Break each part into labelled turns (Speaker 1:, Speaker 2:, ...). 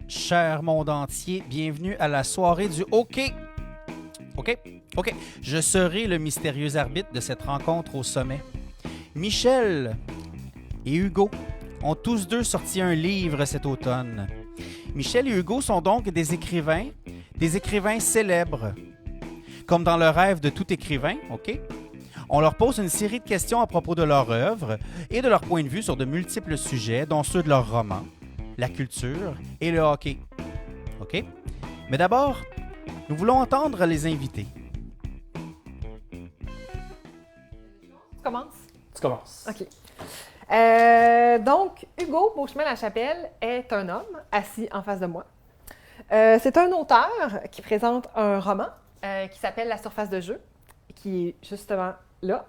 Speaker 1: Cher monde entier, bienvenue à la soirée du OK. Je serai le mystérieux arbitre de cette rencontre au sommet. Michel et Hugo ont tous deux sorti un livre cet automne. Michel et Hugo sont donc des écrivains célèbres. Comme dans le rêve de tout écrivain, OK? On leur pose une série de questions à propos de leur œuvre et de leur point de vue sur de multiples sujets, dont ceux de leurs romans, la culture et le hockey. OK? Mais d'abord, nous voulons entendre les invités.
Speaker 2: Tu commences?
Speaker 3: Tu commences.
Speaker 2: OK. Donc, Hugo Beauchemin-Lachapelle est un homme assis en face de moi. C'est un auteur qui présente un roman qui s'appelle La surface de jeu, qui est justement là.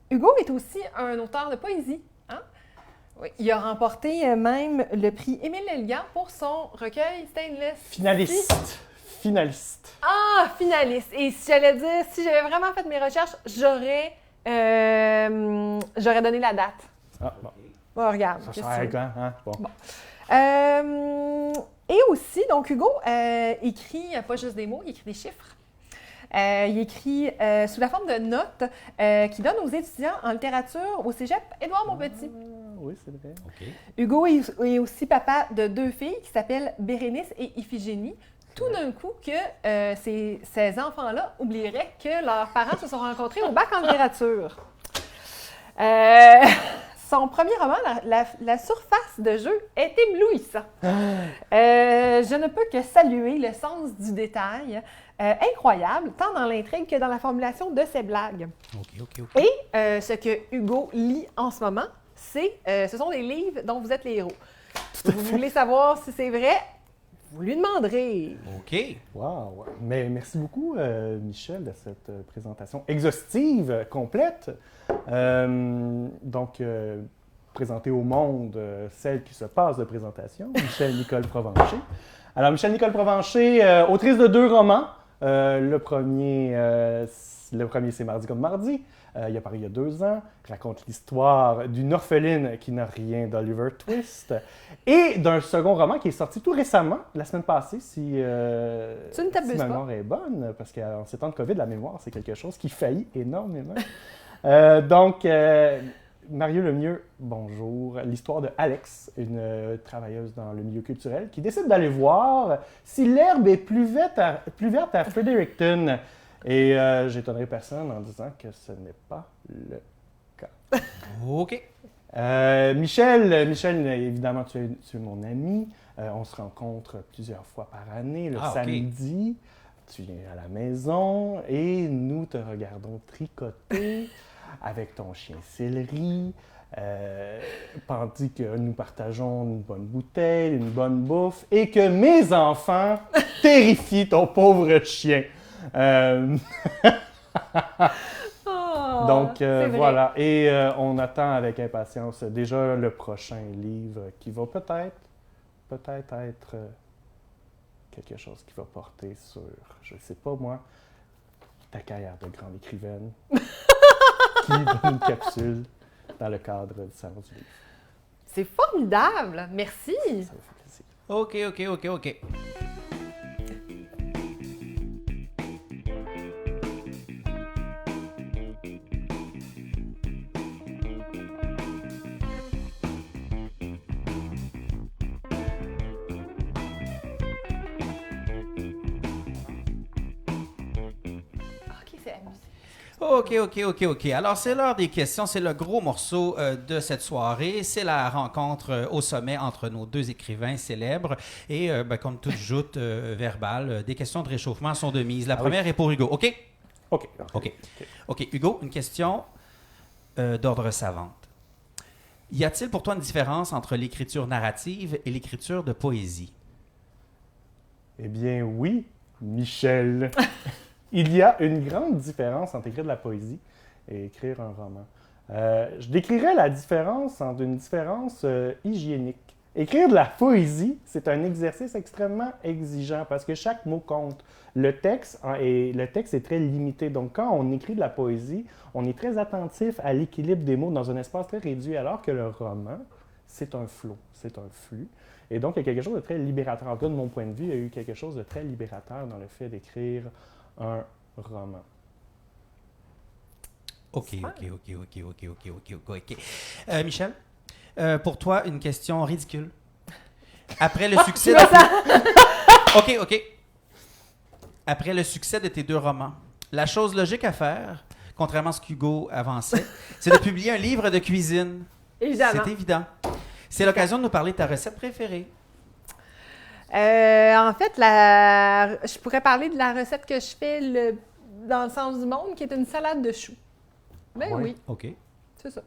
Speaker 2: Hugo est aussi un auteur de poésie. Hein? Oui, il a remporté même le prix Émile Lelligan pour son recueil Stainless.
Speaker 3: Finaliste.
Speaker 2: Ah, finaliste. Et si j'allais dire, si j'avais vraiment fait mes recherches, j'aurais donné la date.
Speaker 3: Ah, bon.
Speaker 2: Bon, regarde.
Speaker 3: Ça
Speaker 2: qu'est-ce
Speaker 3: sert
Speaker 2: que
Speaker 3: à
Speaker 2: tu veux?
Speaker 3: quand, hein? Bon.
Speaker 2: Et aussi, donc Hugo écrit pas juste des mots, il écrit des chiffres. Il écrit sous la forme de notes qu'il donne aux étudiants en littérature au cégep Édouard-Montpetit.
Speaker 3: Oui, c'est vrai.
Speaker 1: OK.
Speaker 2: Hugo est aussi papa de 2 filles qui s'appellent Bérénice et Iphigénie. Tout d'un coup que ces enfants-là oublieraient que leurs parents se sont rencontrés au bac en littérature. Son premier roman, la surface de jeu, est éblouissant. Je ne peux que saluer le sens du détail, incroyable, tant dans l'intrigue que dans la formulation de ses blagues.
Speaker 1: OK.
Speaker 2: Et ce que Hugo lit en ce moment, ce sont des livres dont vous êtes les héros. Vous voulez savoir si c'est vrai? Vous lui demanderez.
Speaker 1: OK.
Speaker 3: Wow. Mais merci beaucoup, Michel, de cette présentation exhaustive, complète. Donc, présenter au monde celle qui se passe de présentation, Michel-Nicole Provencher. Alors, Michel-Nicole Provencher, autrice de 2 romans. Le premier, c'est Mardi comme mardi. Il a paru il y a 2 ans. Raconte l'histoire d'une orpheline qui n'a rien d'Oliver Twist. Et d'un second roman qui est sorti tout récemment, la semaine passée, si ma mémoire est bonne, parce qu'en ces temps de COVID, la mémoire, c'est quelque chose qui faillit énormément. Donc, Mario Lemieux, bonjour. L'histoire de Alex, une travailleuse dans le milieu culturel, qui décide d'aller voir si l'herbe est plus verte à Fredericton. Et j'étonnerai personne en disant que ce n'est pas le cas.
Speaker 1: OK.
Speaker 3: Michel, évidemment, tu es mon ami. On se rencontre plusieurs fois par année, le samedi. Tu viens à la maison et nous te regardons tricoter avec ton chien Céleri, tandis que nous partageons une bonne bouteille, une bonne bouffe, et que mes enfants terrifient ton pauvre chien. Donc, voilà. Et on attend avec impatience déjà le prochain livre qui va peut-être être quelque chose qui va porter sur, je ne sais pas moi, ta carrière de grande écrivaine qui donne une capsule dans le cadre du Salon du Livre.
Speaker 2: C'est formidable! Merci!
Speaker 3: Ça me fait plaisir.
Speaker 1: OK. OK. Alors, c'est l'heure des questions. C'est le gros morceau de cette soirée. C'est la rencontre au sommet entre nos 2 écrivains célèbres. Et comme toute joute verbale, des questions de réchauffement sont de mise. La première est pour Hugo. OK? OK. Hugo, une question d'ordre savante. Y a-t-il pour toi une différence entre l'écriture narrative et l'écriture de poésie?
Speaker 3: Eh bien, oui, Michel. Il y a une grande différence entre écrire de la poésie et écrire un roman. Je décrirais la différence entre une différence hygiénique. Écrire de la poésie, c'est un exercice extrêmement exigeant parce que chaque mot compte. Le texte est très limité. Donc, quand on écrit de la poésie, on est très attentif à l'équilibre des mots dans un espace très réduit, alors que le roman, c'est un flot, c'est un flux. Et donc, il y a quelque chose de très libérateur. En tout cas, de mon point de vue, il y a eu quelque chose de très libérateur dans le fait d'écrire un roman.
Speaker 1: OK. Michel, pour toi, une question ridicule. Après le succès OK. Après le succès de tes 2 romans, la chose logique à faire, contrairement à ce qu'Hugo avançait, c'est de publier un livre de cuisine.
Speaker 2: Évidemment.
Speaker 1: C'est évident. C'est l'occasion de nous parler de ta recette préférée.
Speaker 2: En fait, je pourrais parler de la recette que je fais dans le sens du monde, qui est une salade de choux. Ben
Speaker 3: Ouais.
Speaker 2: oui,
Speaker 1: OK.
Speaker 2: c'est ça.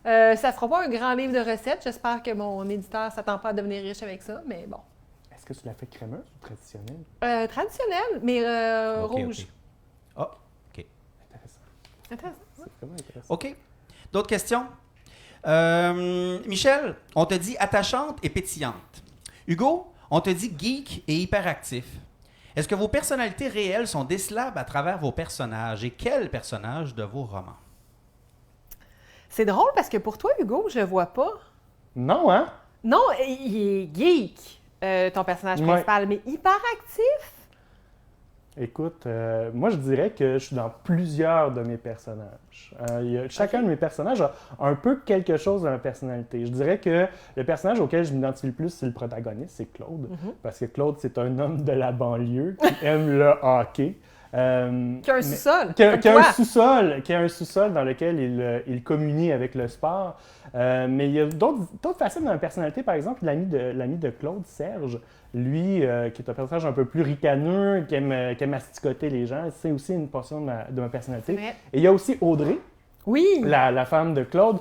Speaker 2: Ça ne sera pas un grand livre de recettes. J'espère que mon éditeur ne s'attend pas à devenir riche avec ça, mais bon.
Speaker 3: Est-ce que tu l'as fait crémeuse ou traditionnelle?
Speaker 2: Traditionnel, mais
Speaker 1: OK,
Speaker 2: rouge.
Speaker 1: OK. Ah, OK.
Speaker 3: Intéressant.
Speaker 2: Intéressant.
Speaker 3: C'est vraiment intéressant.
Speaker 1: OK. D'autres questions? Michel, on te dit attachante et pétillante. Hugo, on te dit geek et hyperactif. Est-ce que vos personnalités réelles sont décelables à travers vos personnages? Et quels personnages de vos romans?
Speaker 2: C'est drôle parce que pour toi, Hugo, je vois pas.
Speaker 3: Non, hein?
Speaker 2: Non, il est geek, ton personnage
Speaker 3: Ouais.
Speaker 2: principal, mais hyperactif.
Speaker 3: Écoute, moi je dirais que je suis dans plusieurs de mes personnages. Chacun de mes personnages a un peu quelque chose de ma personnalité. Je dirais que le personnage auquel je m'identifie le plus, c'est le protagoniste, c'est Claude. Parce que Claude, c'est un homme de la banlieue qui aime le hockey.
Speaker 2: Qui a un sous-sol.
Speaker 3: Qui a
Speaker 2: comme toi.
Speaker 3: un sous-sol dans lequel il communie avec le sport. Mais il y a d'autres facettes dans la personnalité. Par exemple, l'ami de Claude, Serge, lui, qui est un personnage un peu plus ricaneux, qui aime asticoter les gens, c'est aussi une portion de ma personnalité.
Speaker 2: C'est vrai.
Speaker 3: Et il y a aussi Audrey,
Speaker 2: Oui.
Speaker 3: la femme de Claude,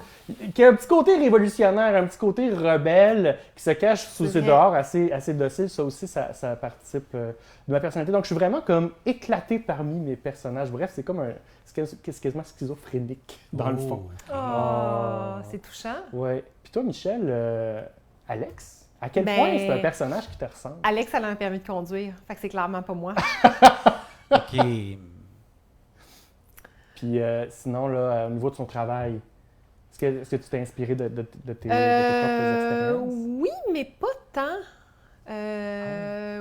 Speaker 3: qui a un petit côté révolutionnaire, un petit côté rebelle, qui se cache sous
Speaker 2: C'est
Speaker 3: ses
Speaker 2: vrai.
Speaker 3: dehors, assez docile. Ça aussi, ça participe de ma personnalité. Donc, je suis vraiment comme éclaté parmi mes personnages. Bref, c'est comme c'est quasiment schizophrénique, dans le fond.
Speaker 2: Oh, c'est touchant.
Speaker 3: Ouais. Puis toi, Michel, Alex, à quel
Speaker 2: Ben-
Speaker 3: point c'est un personnage qui te ressemble?
Speaker 2: Alex, elle a un permis de conduire. Fait que c'est clairement pas moi.
Speaker 1: OK.
Speaker 3: Puis sinon, là, au niveau de son travail, est-ce que tu t'es inspiré de tes propres expériences?
Speaker 2: Oui, mais pas tant.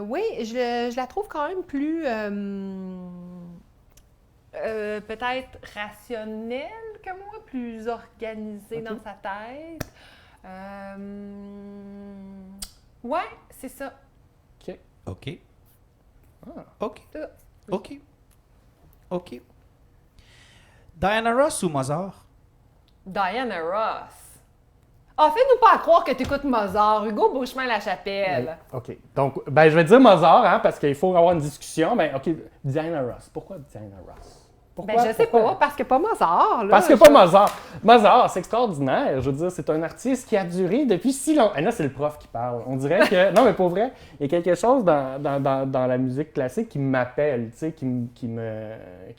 Speaker 2: Oui, je la trouve quand même plus peut-être rationnelle que moi, plus organisée
Speaker 3: Ok.
Speaker 2: dans sa tête. Ouais, c'est ça.
Speaker 1: OK.
Speaker 3: Ah.
Speaker 1: OK.
Speaker 2: Ça.
Speaker 1: OK. OK. Diana Ross ou Mozart?
Speaker 2: Diana Ross. Ah, fais-nous pas croire que tu écoutes Mozart. Hugo Beauchemin-Lachapelle.
Speaker 3: OK. Donc, je vais dire Mozart, hein, parce qu'il faut avoir une discussion. OK, Diana Ross. Pourquoi Diana Ross? Pourquoi?
Speaker 2: Je sais pas, parce que pas Mozart. Là,
Speaker 3: Parce que pas Mozart. Mozart, c'est extraordinaire. Je veux dire, c'est un artiste qui a duré depuis si longtemps. Et là, c'est le prof qui parle. On dirait que... Non, mais pour vrai, il y a quelque chose dans la musique classique qui m'appelle, tu sais, qui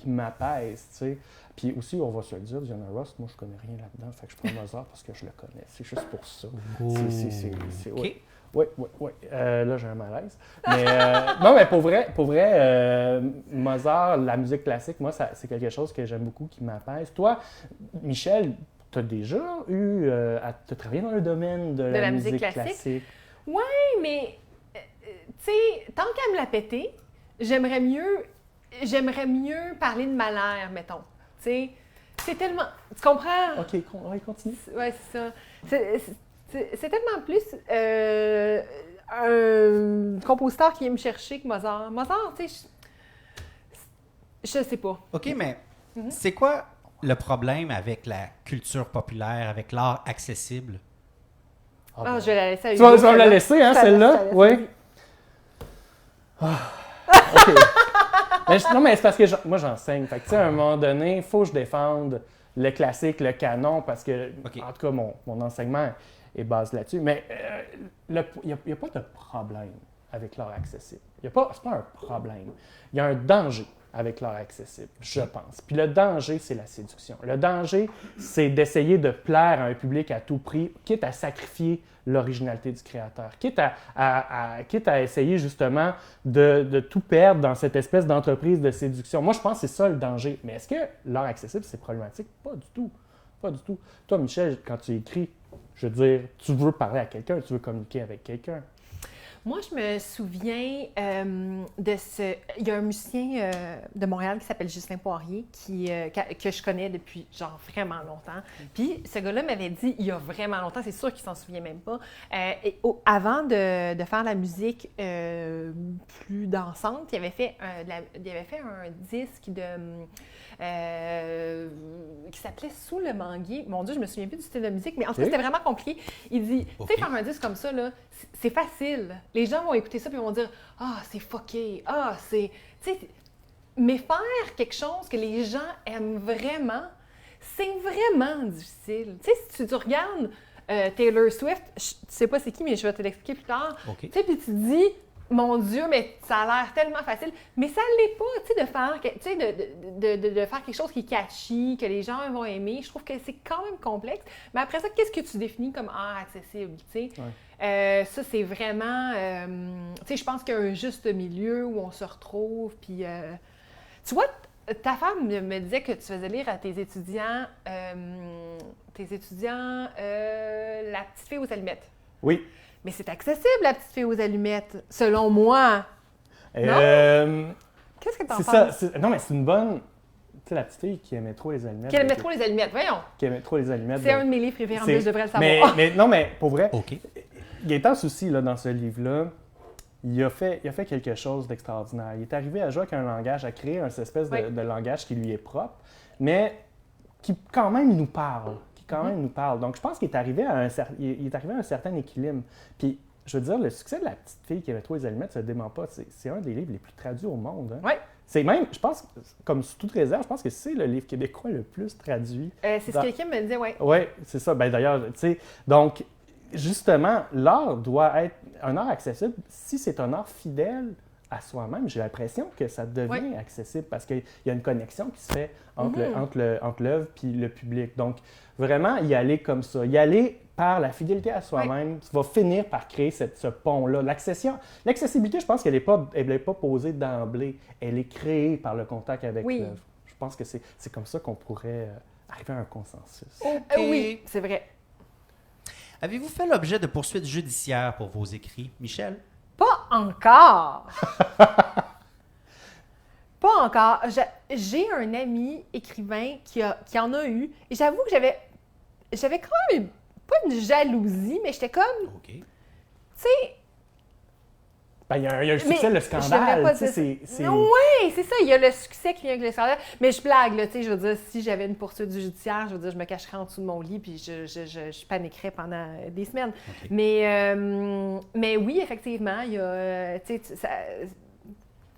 Speaker 3: m'apaise, tu sais. Puis aussi, on va se le dire, Diana Ross, moi, je connais rien là-dedans. Fait que je prends Mozart parce que je le connais. C'est juste pour ça.
Speaker 1: OK.
Speaker 3: Oui. Là, j'ai un malaise. Mais non, mais pour vrai, Mozart, la musique classique, moi, c'est quelque chose que j'aime beaucoup, qui m'apaise. Toi, Michel, tu as déjà eu à te travailler dans le domaine de la musique classique?
Speaker 2: Oui, mais, tu sais, tant qu'à me la péter, j'aimerais mieux parler de Mahler, mettons. Tu sais, c'est tellement... Tu comprends?
Speaker 3: OK, continue.
Speaker 2: Oui, c'est ça. C'est tellement plus un compositeur qui vient me chercher que Mozart. Mozart, tu sais, je sais pas.
Speaker 1: OK, mais c'est quoi le problème avec la culture populaire, avec l'art accessible?
Speaker 2: Ah, je vais la laisser à
Speaker 3: Tu vas
Speaker 2: Hugo,
Speaker 3: me la laisser, hein,
Speaker 2: Je te la laisse,
Speaker 3: celle-là?
Speaker 2: je te la laisse,
Speaker 3: Oui. OK. Non, mais c'est parce que moi, j'enseigne. Fait que, tu sais, à un moment donné, il faut que je défende le classique, le canon, parce que,
Speaker 1: OK.
Speaker 3: en tout cas, mon enseignement est basé là-dessus. Mais il n'y a pas de problème avec l'art accessible. C'est pas un problème. Il y a un danger avec l'art accessible, je pense. Puis le danger, c'est la séduction. Le danger, c'est d'essayer de plaire à un public à tout prix, quitte à sacrifier l'originalité du créateur, quitte à essayer justement de tout perdre dans cette espèce d'entreprise de séduction. Moi, je pense que c'est ça le danger. Mais est-ce que l'art accessible, c'est problématique? Pas du tout. Pas du tout. Toi, Michel, quand tu écris, Je veux dire, tu veux parler à quelqu'un, tu veux communiquer avec quelqu'un.
Speaker 2: Moi, je me souviens de ce... Il y a un musicien de Montréal qui s'appelle Justin Poirier, que je connais depuis genre vraiment longtemps. Puis ce gars-là m'avait dit, il y a vraiment longtemps, c'est sûr qu'il s'en souvient même pas, avant de faire la musique plus dansante, il avait fait un disque qui s'appelait Sous le manguier. Mon Dieu, je me souviens plus du style de musique, mais en tout cas, c'était vraiment compliqué. Il dit, tu sais, faire un disque comme ça, là, c'est facile. Les gens vont écouter ça et vont dire « Ah, c'est fucké! Ah, c'est... » Tu sais, mais faire quelque chose que les gens aiment vraiment, c'est vraiment difficile. Tu sais, si tu regardes Taylor Swift, tu sais pas c'est qui, mais je vais te l'expliquer plus tard. Tu sais, puis tu te dis « Mon Dieu, mais ça a l'air tellement facile. » Mais ça l'est pas, tu sais, de faire quelque chose qui est catchy, que les gens vont aimer. Je trouve que c'est quand même complexe. Mais après ça, qu'est-ce que tu définis comme art accessible, tu sais? Ça, c'est vraiment... tu sais, je pense qu'il y a un juste milieu où on se retrouve, puis... tu vois, ta femme me disait que tu faisais lire à tes étudiants La petite fille aux allumettes.
Speaker 3: Oui.
Speaker 2: Mais c'est accessible, La petite fille aux allumettes, selon moi.
Speaker 3: Non?
Speaker 2: Qu'est-ce que t'en
Speaker 3: c'est
Speaker 2: penses?
Speaker 3: ça. Non, mais c'est une bonne... Tu sais, la petite fille qui aimait trop les allumettes.
Speaker 2: Qui aimait trop les allumettes, voyons.
Speaker 3: Qui aimait trop les allumettes.
Speaker 2: C'est un de mes livres préférés, en plus, je devrais le savoir.
Speaker 3: Mais pour vrai,
Speaker 1: OK.
Speaker 3: Gaëtan Soucy, là, dans ce livre-là, il a fait quelque chose d'extraordinaire. Il est arrivé à jouer avec un langage, à créer une espèce de langage qui lui est propre, mais qui quand même nous parle. Donc, je pense qu'il est arrivé à un certain équilibre. Puis, je veux dire, le succès de La petite fille qui aimait trop les allumettes ne se dément pas. C'est un des livres les plus traduits au monde. Hein?
Speaker 2: Oui.
Speaker 3: C'est même, je pense, comme sous toute réserve, je pense que c'est le livre québécois le plus traduit.
Speaker 2: C'est ce que quelqu'un me disait, oui.
Speaker 3: Oui, c'est ça. Ben, d'ailleurs, tu sais, donc, justement, l'art doit être un art accessible si c'est un art fidèle à soi-même. J'ai l'impression que ça devient accessible parce qu'il y a une connexion qui se fait entre l'œuvre et le public. Donc, vraiment, y aller comme ça, y aller par la fidélité à soi-même, va finir par créer ce pont-là. L'accessibilité, je pense qu'elle n'est pas posée d'emblée. Elle est créée par le contact avec l'œuvre. Je pense que c'est comme ça qu'on pourrait arriver à un consensus.
Speaker 2: Oui, c'est vrai.
Speaker 1: Avez-vous fait l'objet de poursuites judiciaires pour vos écrits, Michel?
Speaker 2: Pas encore. Pas encore. J'ai un ami écrivain qui en a eu. Et j'avoue que j'avais quand même pas une jalousie, mais j'étais comme...
Speaker 1: OK.
Speaker 2: Tu sais...
Speaker 3: Ben, il y a un succès, le scandale.
Speaker 2: Oui, c'est ça. Il y a le succès qui vient avec le scandale. Mais je blague, là. Tu sais, je veux dire, si j'avais une poursuite judiciaire, je veux dire, je me cacherais en dessous de mon lit puis je paniquerais pendant des semaines. Okay. Mais oui, effectivement, il y a... tu sais,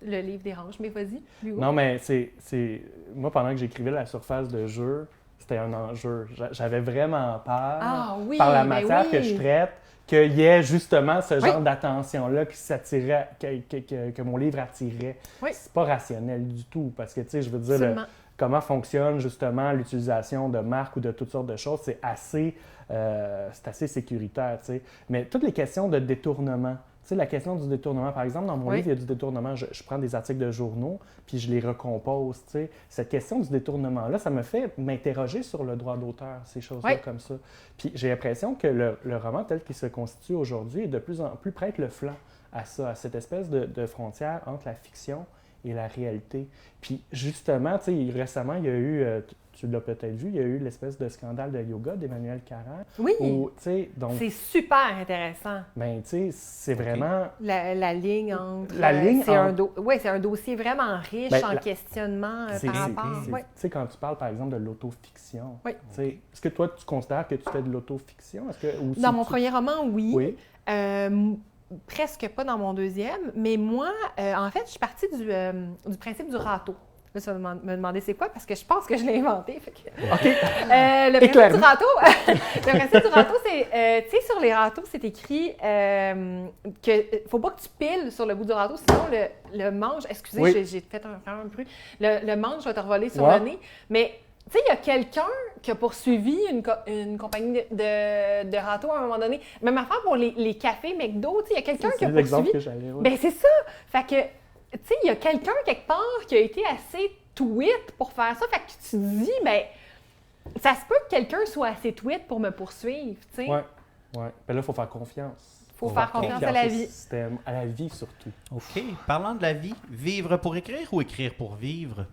Speaker 2: le livre dérange, mais vas-y, Hugo.
Speaker 3: Non, mais c'est... Moi, pendant que j'écrivais La surface de jeu, c'était un enjeu. J'avais vraiment peur, par la matière que je traite, qu'il y ait justement ce genre d'attention-là qui s'attirait, que mon livre attirait. Oui. C'est pas rationnel du tout, parce que, tu sais, je veux dire, comment fonctionne justement l'utilisation de marques ou de toutes sortes de choses, c'est assez sécuritaire, tu sais. Mais toutes les questions de détournement, tu sais, la question du détournement, par exemple, dans mon livre, il y a du détournement. Je prends des articles de journaux, puis je les recompose, tu sais. Cette question du détournement-là, ça me fait m'interroger sur le droit d'auteur, ces choses-là comme ça. Puis j'ai l'impression que le roman tel qu'il se constitue aujourd'hui est de plus en plus prête le flanc à ça, à cette espèce de frontière entre la fiction et la réalité. Puis justement, tu sais, récemment, il y a eu... tu l'as peut-être vu, il y a eu l'espèce de scandale de yoga d'Emmanuel Carrère.
Speaker 2: Oui,
Speaker 3: donc,
Speaker 2: c'est super intéressant.
Speaker 3: Ben, tu sais, c'est vraiment...
Speaker 2: La ligne entre... c'est un dossier vraiment riche en questionnement par rapport...
Speaker 3: Tu sais, quand tu parles, par exemple, de l'autofiction, est-ce que toi, tu considères que tu fais de l'autofiction?
Speaker 2: Dans mon premier roman, oui. Presque pas dans mon deuxième, mais moi, en fait, je suis partie du principe du râteau. Là, tu vas me demander c'est quoi, parce que je pense que je l'ai inventé. Fait que... le principe du râteau, c'est, tu sais, sur les râteaux, c'est écrit que faut pas que tu piles sur le bout du râteau, sinon le manche, excusez, j'ai fait un bruit, le manche va te revoler sur le nez, mais tu sais, il y a quelqu'un qui a poursuivi une compagnie de râteaux à un moment donné. Même affaire pour les cafés McDo, tu sais, il y a quelqu'un qui a poursuivi. Ben c'est ça. Fait que, tu sais, il y a quelqu'un quelque part qui a été assez tweet pour faire ça. Fait que tu te dis, ben, Ça se peut que quelqu'un soit assez tweet pour me poursuivre, tu sais.
Speaker 3: Ouais. Ben là, il faut faire confiance.
Speaker 2: Faut faire confiance à la
Speaker 3: au
Speaker 2: vie.
Speaker 3: système, à la vie surtout.
Speaker 1: OK. Parlant de la vie, vivre pour écrire ou écrire pour vivre?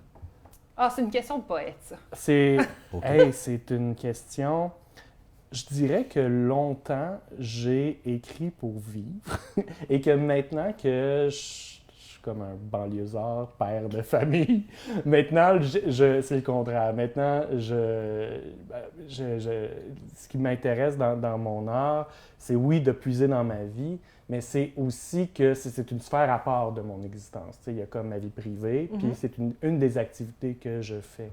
Speaker 2: Ah, c'est une question de poète, ça.
Speaker 3: C'est
Speaker 1: OK.
Speaker 3: c'est une question. Je dirais que longtemps, j'ai écrit pour vivre et que maintenant que je suis comme un banlieusard, père de famille, maintenant, c'est le contraire. Maintenant, ce qui m'intéresse dans mon art, c'est oui, de puiser dans ma vie, mais c'est aussi que c'est une sphère à part de mon existence. Tu sais, il y a comme ma vie privée, puis c'est une des activités que je fais.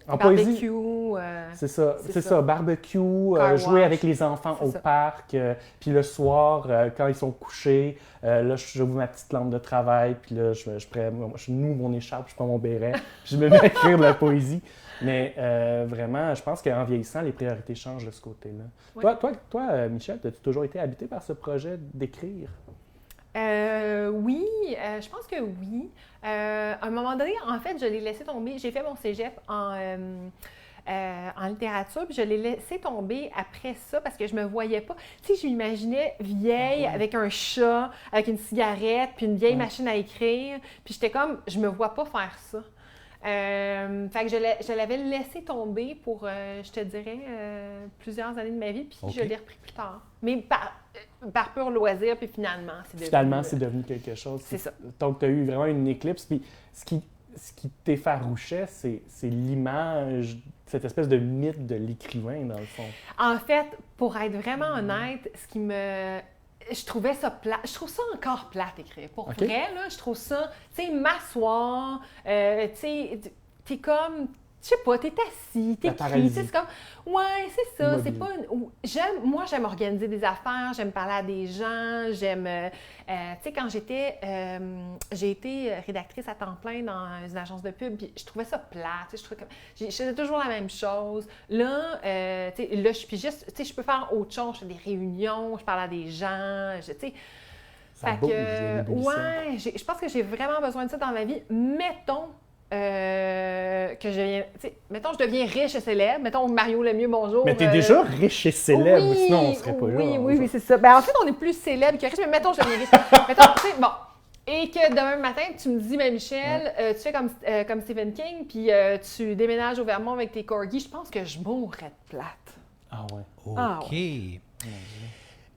Speaker 3: En
Speaker 2: Barbecue.
Speaker 3: C'est ça, barbecue,
Speaker 2: Car
Speaker 3: jouer
Speaker 2: wash.
Speaker 3: avec les enfants
Speaker 2: C'est
Speaker 3: au
Speaker 2: ça.
Speaker 3: parc, puis le soir, quand ils sont couchés, là, j'ouvre ma petite lampe de travail, puis là, je noue mon écharpe, je prends mon béret, puis je me mets à écrire de la poésie. Mais vraiment, je pense qu'en vieillissant, les priorités changent de ce côté-là.
Speaker 2: Oui.
Speaker 3: Toi, Michel, as-tu toujours été habité par ce projet d'écrire?
Speaker 2: Oui, je pense que oui. À un moment donné, en fait, je l'ai laissé tomber. J'ai fait mon cégep en littérature, puis je l'ai laissé tomber après ça parce que je me voyais pas. Tu sais, je m'imaginais vieille avec un chat, avec une cigarette, puis une vieille machine à écrire. Puis j'étais comme, je me vois pas faire ça. Fait que je l'avais laissé tomber pour, je te dirais, plusieurs années de ma vie, puis
Speaker 1: OK.
Speaker 2: je l'ai repris plus tard. Mais par pur loisir, puis finalement,
Speaker 3: C'est devenu quelque chose.
Speaker 2: C'est ça.
Speaker 3: Donc, tu as eu vraiment une éclipse. Puis ce qui t'effarouchait, c'est l'image, cette espèce de mythe de l'écrivain, dans le fond.
Speaker 2: En fait, pour être vraiment honnête, je trouvais ça plate. Je trouve ça encore plate, écrire. Pour
Speaker 3: OK.
Speaker 2: vrai, là, je trouve ça, tu sais, m'asseoir, tu sais, t'es comme, je sais pas, t'es assis,
Speaker 3: La
Speaker 2: t'écris,
Speaker 3: paralysie.
Speaker 2: c'est comme, ouais, c'est ça, c'est
Speaker 3: Immobile.
Speaker 2: pas moi, j'aime organiser des affaires, j'aime parler à des gens, j'aime, tu sais, quand j'ai été rédactrice à temps plein dans une agence de pub, puis je trouvais ça plate, tu sais, je trouvais comme, je faisais toujours la même chose. Là, tu sais, là, je suis juste, tu sais, je peux faire autre chose, je fais des réunions, je parle à des gens, tu sais.
Speaker 3: Ça
Speaker 2: Fait
Speaker 3: bouge,
Speaker 2: que,
Speaker 3: il y a une ébullition.
Speaker 2: ouais, je pense que j'ai vraiment besoin de ça dans ma vie. Mettons je deviens riche et célèbre. Mettons Mario Lemieux, bonjour.
Speaker 3: Mais t'es déjà riche et célèbre, sinon on serait pas là.
Speaker 2: Oui, c'est ça. Ben, en fait, on est plus célèbre que riche, mais mettons, je deviens riche. Mettons, tu sais, bon. Et que demain matin, tu me dis, ben Michel, tu fais comme Stephen King, puis tu déménages au Vermont avec tes corgis, je pense que je mourrais de plate.
Speaker 3: Ah ouais.
Speaker 1: OK.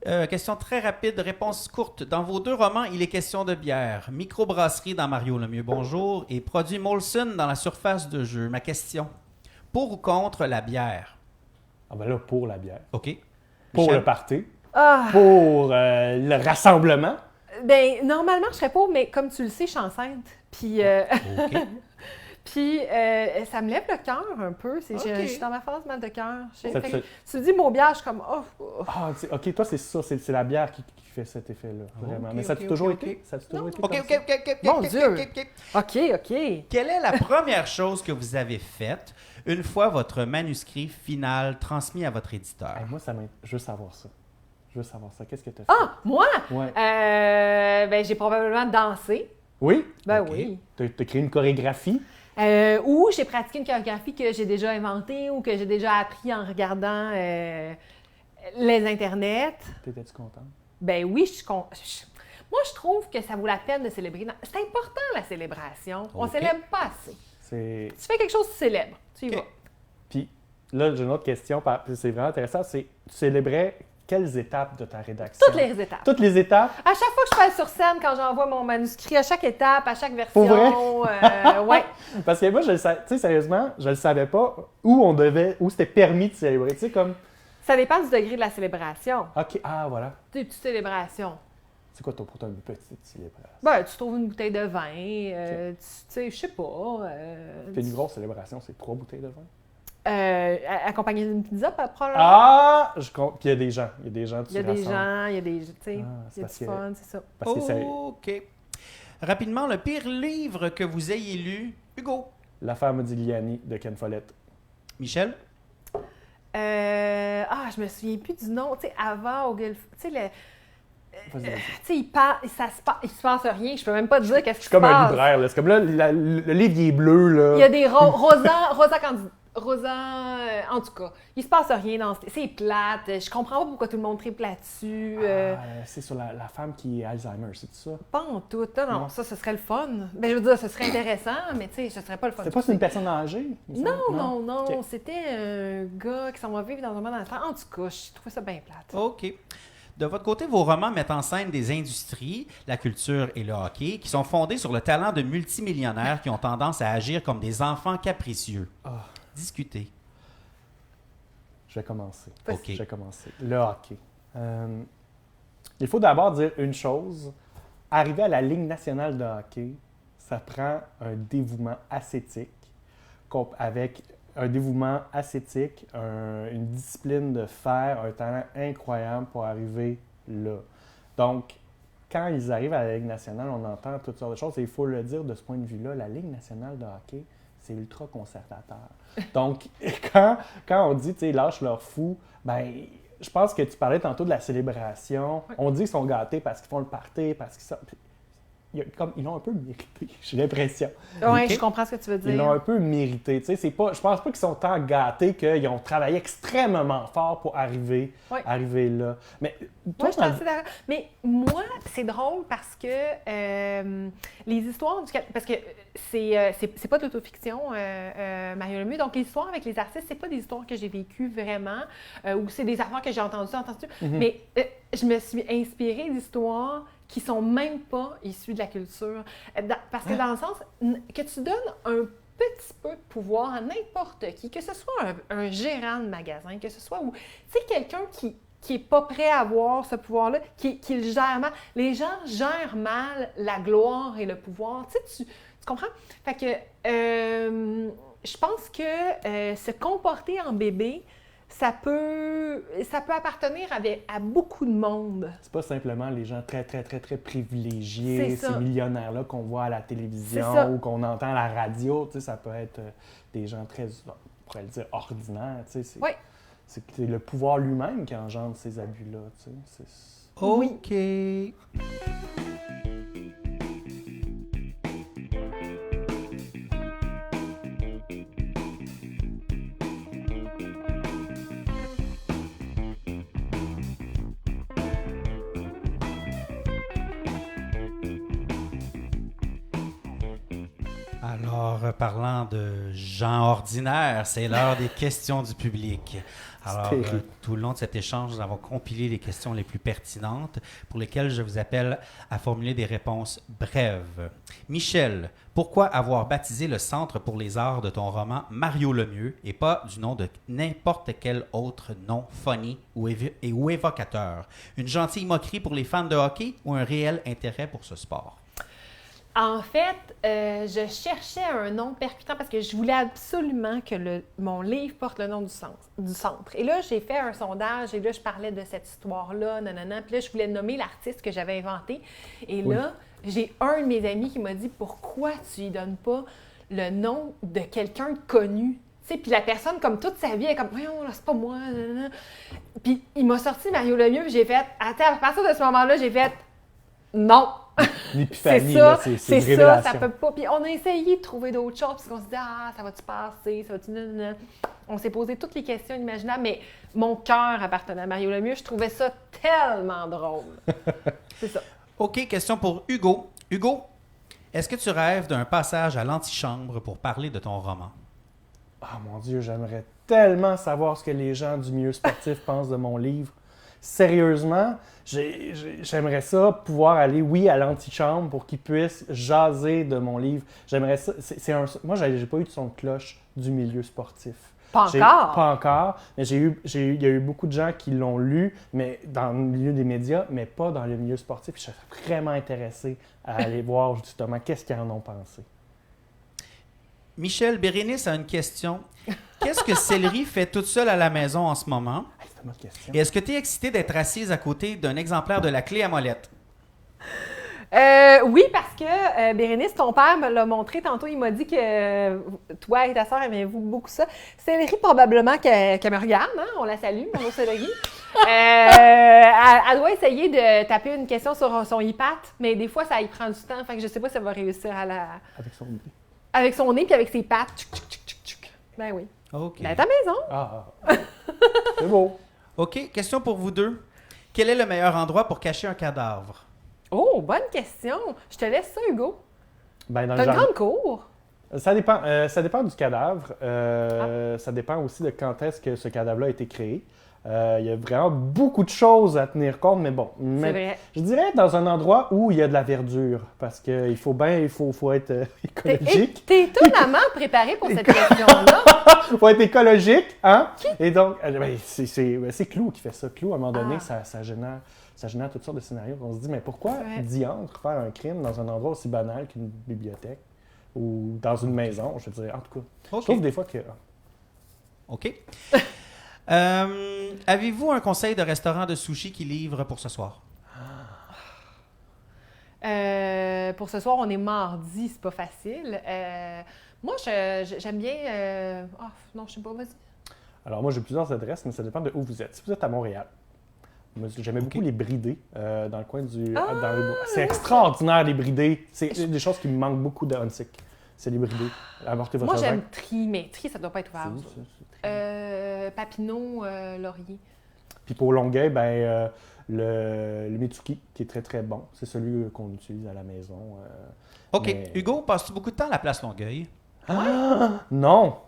Speaker 2: Ah
Speaker 1: Question très rapide, réponse courte. Dans vos deux romans, il est question de bière. Microbrasserie dans Mario Lemieux, bonjour. Et produit Molson dans la surface de jeu. Ma question, pour ou contre la bière?
Speaker 3: Ah ben là, pour la bière.
Speaker 1: OK.
Speaker 3: Pour
Speaker 1: Michel?
Speaker 3: le party.
Speaker 2: Ah!
Speaker 3: Pour le rassemblement.
Speaker 2: Ben, normalement, je serais pas, mais comme tu le sais, je suis enceinte. Puis,
Speaker 1: OK.
Speaker 2: puis ça me lève le cœur un peu.
Speaker 1: Ok.
Speaker 2: Je suis dans ma phase mal de cœur.
Speaker 3: Ça te fait-
Speaker 2: Tu me dis mot bière, je suis comme, oh, oh.
Speaker 3: Ah, OK, toi, c'est ça, c'est la bière qui fait cet effet-là, vraiment.
Speaker 1: Ok,
Speaker 3: Mais ça a
Speaker 1: ok,
Speaker 3: toujours
Speaker 1: ok,
Speaker 3: été?
Speaker 1: ok.
Speaker 3: Ça a toujours été
Speaker 1: OK,
Speaker 3: comme
Speaker 1: OK,
Speaker 3: ça?
Speaker 1: OK, OK,
Speaker 2: Mon
Speaker 1: OK,
Speaker 2: Dieu.
Speaker 1: OK, OK.
Speaker 2: OK.
Speaker 1: Quelle est la première chose que vous avez faite une fois votre manuscrit final transmis à votre éditeur?
Speaker 3: Hey, moi, je veux savoir ça. Je veux savoir ça. Qu'est-ce que tu as fait?
Speaker 2: Ah, moi?
Speaker 3: Ouais.
Speaker 2: Ben, j'ai probablement dansé.
Speaker 3: Oui?
Speaker 2: Ben
Speaker 1: Ok.
Speaker 2: oui.
Speaker 3: Tu as créé une chorégraphie?
Speaker 2: Ou j'ai pratiqué une chorégraphie que j'ai déjà inventée ou que j'ai déjà appris en regardant les internets.
Speaker 3: T'étais-tu contente?
Speaker 2: Ben oui, moi, je trouve que ça vaut la peine de célébrer. C'est important, la célébration. On
Speaker 1: Ok.
Speaker 2: célèbre pas assez.
Speaker 3: C'est...
Speaker 2: Tu fais quelque chose, tu célèbres. Tu y
Speaker 1: Ok.
Speaker 2: vas.
Speaker 3: Puis là, j'ai une autre question, c'est vraiment intéressant, c'est tu célébrais quelles étapes de ta rédaction?
Speaker 2: Toutes les étapes.
Speaker 3: Toutes les étapes?
Speaker 2: À chaque fois que je passe sur scène, quand j'envoie mon manuscrit, à chaque étape, à chaque version,
Speaker 3: Pour vrai?
Speaker 2: ouais.
Speaker 3: Parce que moi, tu sais, sérieusement, je ne savais pas où c'était permis de célébrer. Tu sais, comme,
Speaker 2: Ça dépend du degré de la célébration.
Speaker 3: OK, voilà.
Speaker 2: Des petites célébrations.
Speaker 3: C'est quoi pour toi une petite célébration?
Speaker 2: Ben, tu trouves une bouteille de vin, tu sais, je sais pas.
Speaker 3: Puis une grosse célébration, c'est 3 bouteilles de vin?
Speaker 2: Accompagné d'une pizza, probablement.
Speaker 3: Ah! Puis il y a des gens. Il y a des gens, tu
Speaker 2: Il y a des
Speaker 3: rassembles.
Speaker 2: gens, il y a des, tu sais,
Speaker 3: Ah,
Speaker 2: il
Speaker 3: c'est
Speaker 2: y a
Speaker 3: parce
Speaker 2: du
Speaker 3: que-
Speaker 2: fun, c'est ça.
Speaker 3: Parce que c'est
Speaker 1: OK. Rapidement, le pire livre que vous ayez lu, Hugo.
Speaker 3: L'affaire Modigliani de Ken Follett.
Speaker 1: Michel?
Speaker 2: Je me souviens plus du nom. Tu sais, avant, au Guilf, tu sais,
Speaker 3: Vas-y, vas-y.
Speaker 2: tu sais, il se passe rien. Je peux même pas te dire qu'est-ce qui
Speaker 3: Je
Speaker 2: se
Speaker 3: suis comme un
Speaker 2: passe.
Speaker 3: libraire. Là. C'est comme là, le livre il est bleu. Là.
Speaker 2: Il y a des Rosa Rosa, en tout cas, il se passe rien dans c'est plate. Je comprends pas pourquoi tout le monde triple là-dessus.
Speaker 3: C'est sur la femme qui est Alzheimer, c'est ça?
Speaker 2: Pas en tout. Non,
Speaker 3: Non.
Speaker 2: ça, ce serait le fun. Ben, je veux dire, ce serait intéressant, mais tu sais, ce serait pas le fun.
Speaker 3: C'était pas une personne âgée? il me semble?
Speaker 2: Non.
Speaker 3: Ok.
Speaker 2: C'était un gars qui s'en va vivre dans un monde d'enfant. En tout cas, je trouvais ça bien plate.
Speaker 1: OK. De votre côté, vos romans mettent en scène des industries, la culture et le hockey, qui sont fondés sur le talent de multimillionnaires qui ont tendance à agir comme des enfants capricieux. Discutez.
Speaker 3: Je vais commencer.
Speaker 1: OK.
Speaker 3: Je vais commencer. Le hockey. Il faut d'abord dire une chose. Arriver à la Ligue nationale de hockey, ça prend un dévouement ascétique, avec un dévouement ascétique, une discipline de fer, un talent incroyable pour arriver là. Donc, quand ils arrivent à la Ligue nationale, on entend toutes sortes de choses. Et il faut le dire de ce point de vue-là, la Ligue nationale de hockey, c'est ultra conservateur. Donc, quand on dit, tu sais, lâche leur fou, ben, je pense que tu parlais tantôt de la célébration.
Speaker 2: Oui.
Speaker 3: On dit qu'ils sont gâtés parce qu'ils font le party, parce qu'ils sont... Ils l'ont un peu mérité, j'ai l'impression.
Speaker 2: Oui,
Speaker 1: OK.
Speaker 2: je comprends ce que tu veux dire.
Speaker 3: Ils l'ont un peu mérité. Tu sais, c'est pas, je pense pas qu'ils sont tant gâtés qu'ils ont travaillé extrêmement fort pour arriver là. Mais toi,
Speaker 2: Moi, je suis assez d'accord. Mais moi, c'est drôle parce que les histoires parce que c'est pas de l'autofiction, Mario Lemieux. Donc, les histoires avec les artistes, c'est pas des histoires que j'ai vécues vraiment ou c'est des affaires que j'ai entendues. Mais je me suis inspirée d'histoires qui sont même pas issues de la culture. Parce que dans le sens que tu donnes un petit peu de pouvoir à n'importe qui, que ce soit un gérant de magasin, que ce soit ou, tu sais, quelqu'un qui n'est pas prêt à avoir ce pouvoir-là, qui le gère mal. Les gens gèrent mal la gloire et le pouvoir. Tu sais, tu comprends? Fait que je pense que se comporter en bébé, ça peut appartenir à beaucoup de monde.
Speaker 3: c'est pas simplement les gens très, très, très, très privilégiés,
Speaker 2: C'est ça.
Speaker 3: ces millionnaires-là qu'on voit à la
Speaker 2: C'est ça.
Speaker 3: télévision ou qu'on entend à la radio. Tu sais, ça peut être des gens très, on pourrait le dire, ordinaires. Tu sais,
Speaker 2: Oui.
Speaker 3: c'est le pouvoir lui-même qui engendre ces abus-là. Tu sais.
Speaker 1: OK. Alors, parlant de gens ordinaires, c'est l'heure des questions du public. Alors,
Speaker 3: terrible.
Speaker 1: tout le long de cet échange, nous avons compilé les questions les plus pertinentes pour lesquelles je vous appelle à formuler des réponses brèves. Michel, pourquoi avoir baptisé le Centre pour les arts de ton roman Mario Lemieux et pas du nom de n'importe quel autre nom funny ou évocateur? Une gentille moquerie pour les fans de hockey ou un réel intérêt pour ce sport?
Speaker 2: En fait, je cherchais un nom percutant parce que je voulais absolument que mon livre porte le nom du centre. Et là, j'ai fait un sondage et là, je parlais de cette histoire-là, nanana. Puis là, je voulais nommer l'artiste que j'avais inventé. Et là, j'ai un de mes amis qui m'a dit « Pourquoi tu lui donnes pas le nom de quelqu'un de connu? » Tu sais, puis la personne, comme toute sa vie, elle est comme « Voyons, là, c'est pas moi. » Puis il m'a sorti Mario Lemieux, puis j'ai fait « Attends, à partir de ce moment-là, j'ai fait « Non! »
Speaker 3: L'épiphanie,
Speaker 2: C'est
Speaker 3: là,
Speaker 2: ça,
Speaker 3: c'est
Speaker 2: c'est
Speaker 3: une
Speaker 2: ça,
Speaker 3: révélation.
Speaker 2: ça peut pas. Puis on a essayé de trouver d'autres choses, parce qu'on se dit, ça va-tu passer, ça va-tu... nanana. On s'est posé toutes les questions imaginables, mais mon cœur appartenait à Mario Lemieux, je trouvais ça tellement drôle. C'est ça.
Speaker 1: OK, question pour Hugo. Hugo, est-ce que tu rêves d'un passage à l'antichambre pour parler de ton roman?
Speaker 3: Ah mon Dieu, j'aimerais tellement savoir ce que les gens du milieu sportif pensent de mon livre. Sérieusement, j'aimerais ça pouvoir aller, oui, à l'antichambre pour qu'ils puissent jaser de mon livre. J'aimerais ça. Moi, j'ai pas eu de son de cloche du milieu sportif.
Speaker 2: Pas encore?
Speaker 3: Pas encore, mais il y a eu beaucoup de gens qui l'ont lu, mais dans le milieu des médias, mais pas dans le milieu sportif. Je serais vraiment intéressé à aller voir justement qu'est-ce qu'ils en ont pensé.
Speaker 1: Michel, Bérénice a une question. Qu'est-ce que Céleri fait toute seule à la maison en ce moment?
Speaker 3: Hey, c'est une bonne question.
Speaker 1: Et est-ce que tu es excitée d'être assise à côté d'un exemplaire de la clé à molette?
Speaker 2: Oui, parce que Bérénice, ton père me l'a montré tantôt. Il m'a dit que toi et ta sœur aimez-vous beaucoup ça. Céleri, probablement qu'elle me regarde. Hein? On la salue, mon Céleri. Elle doit essayer de taper une question sur son iPad, mais des fois, ça y prend du temps. Fait que je sais pas si elle va réussir
Speaker 3: Avec son idée.
Speaker 2: avec son nez puis avec ses pattes. Tchouc, tchouc, tchouc, tchouc, tchouc. Ben oui.
Speaker 1: OK.
Speaker 2: Ben, à ta maison.
Speaker 3: Ah, c'est beau.
Speaker 1: OK, question pour vous deux. Quel est le meilleur endroit pour cacher un cadavre?
Speaker 2: Oh, bonne question. Je te laisse ça, Hugo.
Speaker 3: Ben, dans
Speaker 2: T'as
Speaker 3: le
Speaker 2: une
Speaker 3: jardin.
Speaker 2: grande cour.
Speaker 3: Ça dépend du cadavre. Ça dépend aussi de quand est-ce que ce cadavre-là a été créé. Il y a vraiment beaucoup de choses à tenir compte, mais bon.
Speaker 2: C'est vrai.
Speaker 3: Je dirais dans un endroit où il y a de la verdure, parce qu'il faut être écologique.
Speaker 2: T'es étonnamment préparé pour cette question-là.
Speaker 3: Il faut être écologique, hein? Et donc, c'est Clou qui fait ça. Clou, à un moment donné, ça génère toutes sortes de scénarios. On se dit, mais pourquoi diantre faire un crime dans un endroit aussi banal qu'une bibliothèque ou dans une maison? Je veux dire, en tout cas, je trouve des fois que...
Speaker 1: OK. Avez-vous un conseil de restaurant de sushi qui livre pour ce soir?
Speaker 2: Pour ce soir, on est mardi, c'est pas facile. Moi, j'aime bien... non, je sais pas, vas-y.
Speaker 3: Alors, moi, j'ai plusieurs adresses, mais ça dépend de où vous êtes. Si vous êtes à Montréal, moi, j'aimais beaucoup les bridés dans le coin du... c'est extraordinaire, les bridés. C'est des choses qui me manquent beaucoup de Huntsic. C'est les bridés. Apportez votre
Speaker 2: Moi, j'aime
Speaker 3: vin.
Speaker 2: Tri, mais Tri, ça doit pas être ouvert.
Speaker 3: C'est où, ça?
Speaker 2: Papineau, Laurier.
Speaker 3: Puis pour Longueuil, ben, le Mitsuki, qui est très, très bon. C'est celui qu'on utilise à la maison.
Speaker 1: OK.
Speaker 3: Mais-
Speaker 1: Hugo, passes-tu beaucoup de temps à la place Longueuil?
Speaker 3: Non!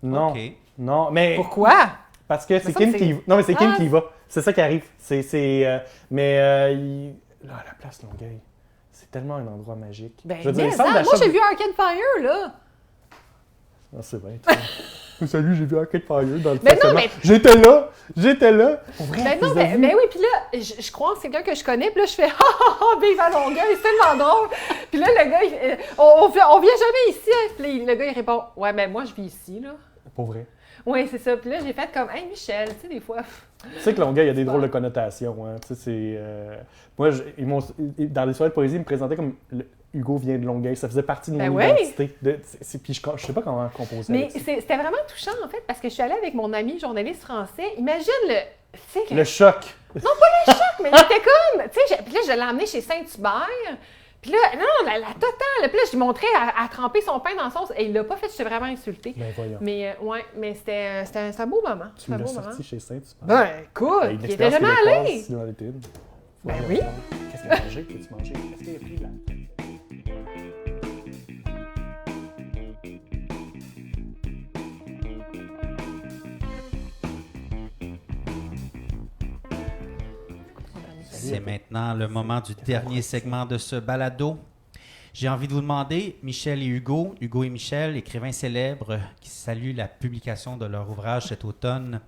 Speaker 3: Non!
Speaker 1: OK.
Speaker 3: Non, mais...
Speaker 2: Pourquoi?
Speaker 3: Parce que c'est
Speaker 2: ça,
Speaker 3: Kim
Speaker 2: c'est-
Speaker 3: qui y va. Non, mais c'est Kim
Speaker 2: Ah,
Speaker 3: qui y va. C'est ça qui arrive. Là, la place Longueuil, c'est tellement un endroit magique.
Speaker 2: Ben,
Speaker 3: Je veux dire,
Speaker 2: mais
Speaker 3: le centre
Speaker 2: moi,
Speaker 3: d'achat-
Speaker 2: j'ai vu Arcade Fire, là.
Speaker 3: Ah, c'est vrai. Salut, j'ai vu Arcade Fire dans le
Speaker 2: Ben non,
Speaker 3: stationnement.
Speaker 2: mais-
Speaker 3: J'étais là! Pour vrai,
Speaker 2: Ben non,
Speaker 3: vous avez vu?
Speaker 2: mais oui, puis là, je croise quelqu'un que je connais, puis là, je fais « Ah, vive à Longueuil, c'est tellement drôle! » Puis là, le gars, on vient jamais ici, hein? Puis le gars, il répond « Ouais, ben moi, je vis ici, là.
Speaker 3: Pour vrai. »
Speaker 2: Oui, c'est ça. Puis là, j'ai fait comme « Hey, Michel, tu sais, des fois... »
Speaker 3: Tu sais que Longueuil, il y a des drôles de connotations. Hein. Tu sais, c'est... Moi, dans les soirées de poésie, ils me présentaient comme Hugo vient de Longueuil. Ça faisait partie de mon
Speaker 2: Ben ouais.
Speaker 3: identité. Puis je sais pas comment composer
Speaker 2: Mais
Speaker 3: avec ça.
Speaker 2: c'était vraiment touchant, en fait, parce que je suis allée avec mon ami journaliste français. Imagine le... Tu sais,
Speaker 3: Le choc.
Speaker 2: mais il était comme... Tu sais, puis là, je l'ai emmené chez Saint-Hubert. Puis là, non, la totale. Puis là, je lui montrais à tremper son pain dans la sauce. Et il l'a pas fait, j'étais vraiment insultée.
Speaker 3: Ben voyons.
Speaker 2: Mais mais c'était un beau moment.
Speaker 3: Tu
Speaker 2: C'était un
Speaker 3: l'as
Speaker 2: beau moment.
Speaker 3: sorti chez Saint-Hubert.
Speaker 2: Ben, écoute,
Speaker 3: Une
Speaker 2: il était jamais
Speaker 3: expérience
Speaker 2: allé.
Speaker 3: québécoise, s'il en était une.
Speaker 2: Ben oui.
Speaker 3: Qu'est-ce qu'il a mangé? Qu'as-tu mangé? Qu'est-ce qu'il a pris là?
Speaker 1: C'est maintenant le moment du dernier segment de ce balado. J'ai envie de vous demander, Michel et Hugo et Michel, écrivains célèbres qui saluent la publication de leur ouvrage cet automne.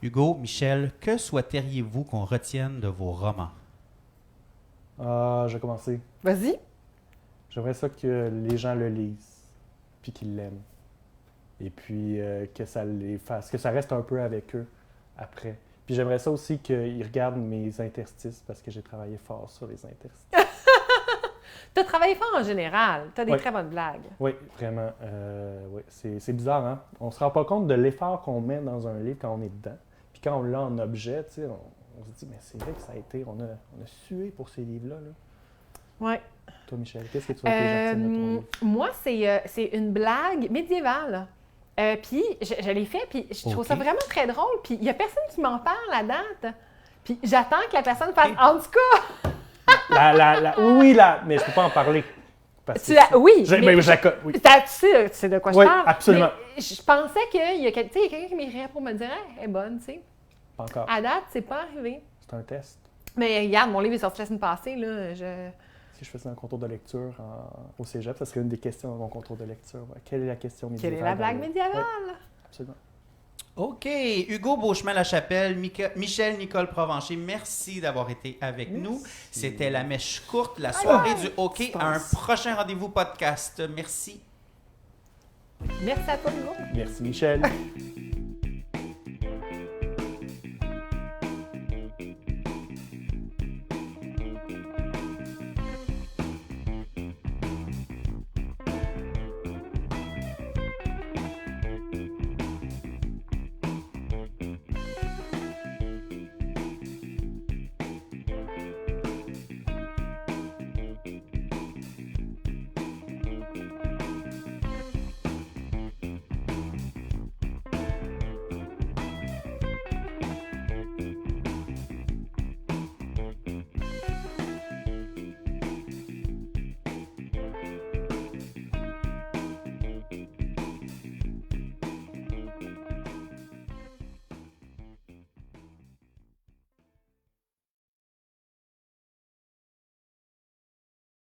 Speaker 1: Hugo, Michel, que souhaiteriez-vous qu'on retienne de vos romans?
Speaker 3: Ah, je vais commencer.
Speaker 2: Vas-y.
Speaker 3: J'aimerais ça que les gens le lisent, puis qu'ils l'aiment. Et puis que ça les fasse, que ça reste un peu avec eux après. Puis j'aimerais ça aussi qu'ils regardent mes interstices, parce que j'ai travaillé fort sur les interstices.
Speaker 2: T'as travaillé fort en général. T'as des
Speaker 3: Oui.
Speaker 2: très bonnes blagues.
Speaker 3: Oui, vraiment. Oui. C'est bizarre, hein? On se rend pas compte de l'effort qu'on met dans un livre quand on est dedans. Puis quand on l'a en objet, tu sais, on se dit, mais c'est vrai que ça a été... On a sué pour ces livres-là. Là.
Speaker 2: Ouais.
Speaker 3: Toi, Michel, qu'est-ce que tu vas que les gens retiennent de ton livre?
Speaker 2: Moi, c'est une blague médiévale. Puis je l'ai fait, puis je trouve ça
Speaker 1: Ok.
Speaker 2: vraiment très drôle. Puis il y a personne qui m'en parle à date. Puis j'attends que la personne fasse « En tout cas,
Speaker 3: Oui, mais je peux pas en parler. Parce
Speaker 2: tu l'as... » Oui,
Speaker 3: Je
Speaker 2: mais
Speaker 3: oui.
Speaker 2: tu sais de quoi je
Speaker 3: Oui,
Speaker 2: parle.
Speaker 3: absolument.
Speaker 2: Mais je pensais qu'il y a quelqu'un qui m'irait pour me dire hey, « Elle est bonne, tu sais.
Speaker 3: Pas encore. »
Speaker 2: À date, c'est pas arrivé.
Speaker 3: C'est un test.
Speaker 2: Mais regarde, mon livre est sorti la semaine passée, là.
Speaker 3: Si je faisais un concours de lecture au cégep, ça serait une des questions dans mon concours de lecture. Ouais. Quelle est la question médiévale?
Speaker 2: Quelle est la blague
Speaker 3: dans le-
Speaker 2: médiévale?
Speaker 3: Oui, absolument.
Speaker 1: OK. Hugo Beauchemin-Lachapelle, Michel Nicole Provencher, merci d'avoir été avec nous. C'était la mèche courte, la soirée du hockey. À un prochain rendez-vous podcast. Merci.
Speaker 2: Merci à toi, Hugo.
Speaker 3: Merci, Michel.